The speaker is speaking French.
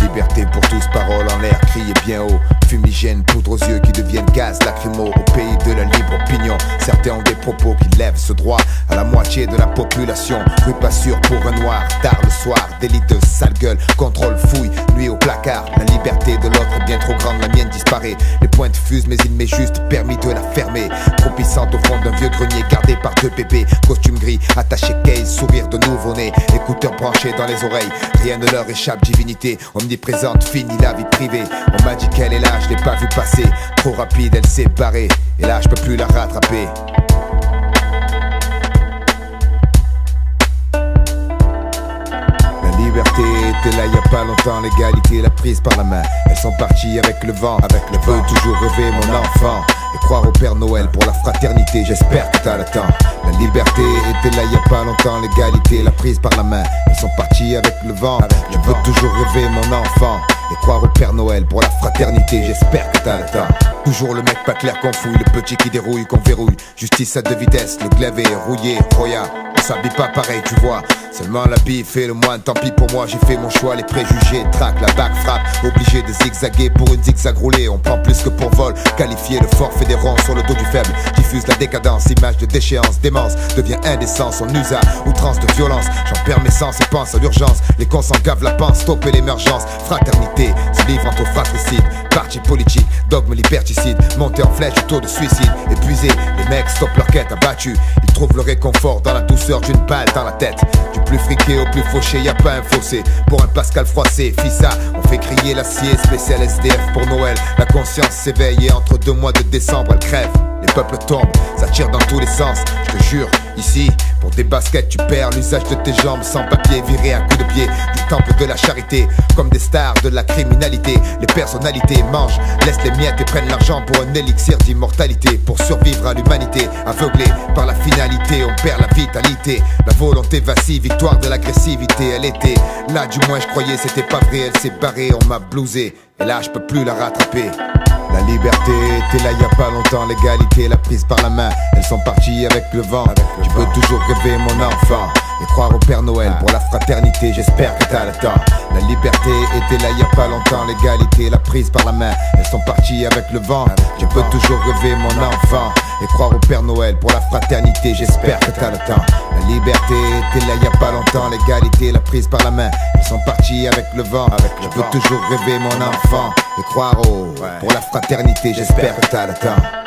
Liberté pour tous, paroles en l'air, criez bien haut. Fumigène, poudre aux yeux qui deviennent gaz lacrymo. Au pays de la libre opinion, certains ont des propos qui lèvent ce droit à la moitié de la population. Rue pas sûr pour un noir, tard le soir, délit de sale gueule, contrôle, fouille, nuit au placard. La liberté de l'autre est bien trop grande, la mienne disparaît. Les pointes fusent mais il m'est juste permis de la fermer. Croupissante au fond d'un vieux grenier gardé par deux bébés. Costume gris, attaché case, sourire de nouveau-né. Écouteurs branchés dans les oreilles, rien ne leur échappe, divinité omniprésente, fini la vie privée. On m'a dit qu'elle est là, je l'ai pas vu passer. Trop rapide, elle s'est barrée. Et là, je peux plus la rattraper. La liberté était là y a pas longtemps, l'égalité l'a prise par la main. Elles sont parties avec le vent, Veux toujours rêver mon enfant et croire au Père Noël pour la fraternité, j'espère que t'as le temps. La liberté était là y a pas longtemps, l'égalité l'a prise par la main. Elles sont parties avec le vent, je veux toujours rêver mon enfant et croire au Père Noël pour la fraternité, j'espère que t'as le temps. Toujours le mec pas clair qu'on fouille, le petit qui dérouille, qu'on verrouille. Justice à deux vitesses, le glavé rouillé, roya. On s'habille pas pareil, tu vois. Seulement l'habit fait le moine, tant pis pour moi, j'ai fait mon choix. Les préjugés traquent, la bague frappe. Obligé de zigzaguer pour une zigzag roulée. On prend plus que pour vol, qualifié le forfait des ronds sur le dos du faible. Diffuse la décadence, image de déchéance, démence devient indécence, on use à outrance de violence. J'en perds mes sens et pense à l'urgence. Les cons s'en gavent la panse, stopper l'émergence. Fraternité, se livre entre fratricides. Parti politique, dogme liberticide. Monter en flèche, tour de suicide. Épuisés, les mecs stoppent leur quête abattue. Ils trouvent le réconfort dans la douceur d'une balle dans la tête. Du plus friqué au plus fauché, y a pas un fossé. Pour un Pascal froissé, fissa, on fait crier l'acier. Spécial SDF pour Noël. La conscience s'éveille et entre 2 mois de décembre elle crève. Les peuples tombent, ça tire dans tous les sens. Je te jure, ici, pour des baskets tu perds l'usage de tes jambes sans papier, viré à coups de pied du temple de la charité. Comme des stars de la criminalité, les personnalités mangent, laissent les miettes et prennent l'argent pour un élixir d'immortalité. Pour survivre à l'humanité, aveuglée par la finalité, on perd la vitalité. La volonté vacille, victoire de l'agressivité. Elle était là, du moins je croyais c'était pas vrai. Elle s'est barrée, on m'a blousé, et là je peux plus la rattraper. La liberté était là y a pas longtemps, l'égalité l'a prise par la main. Elles sont parties avec le vent, tu peux toujours rêver mon enfant et croire au Père Noël pour la fraternité, j'espère que t'as le temps. La liberté était là y a pas longtemps, l'égalité l'a prise par la main. Elles sont parties avec le vent, tu peux toujours rêver mon enfant et croire au Père Noël pour la fraternité, j'espère que t'as le temps. La liberté était là y a pas longtemps, l'égalité l'a prise par la main. Elles sont parties avec le vent, je peux toujours rêver mon enfant et croire au pour la fraternité, j'espère que t'as le temps.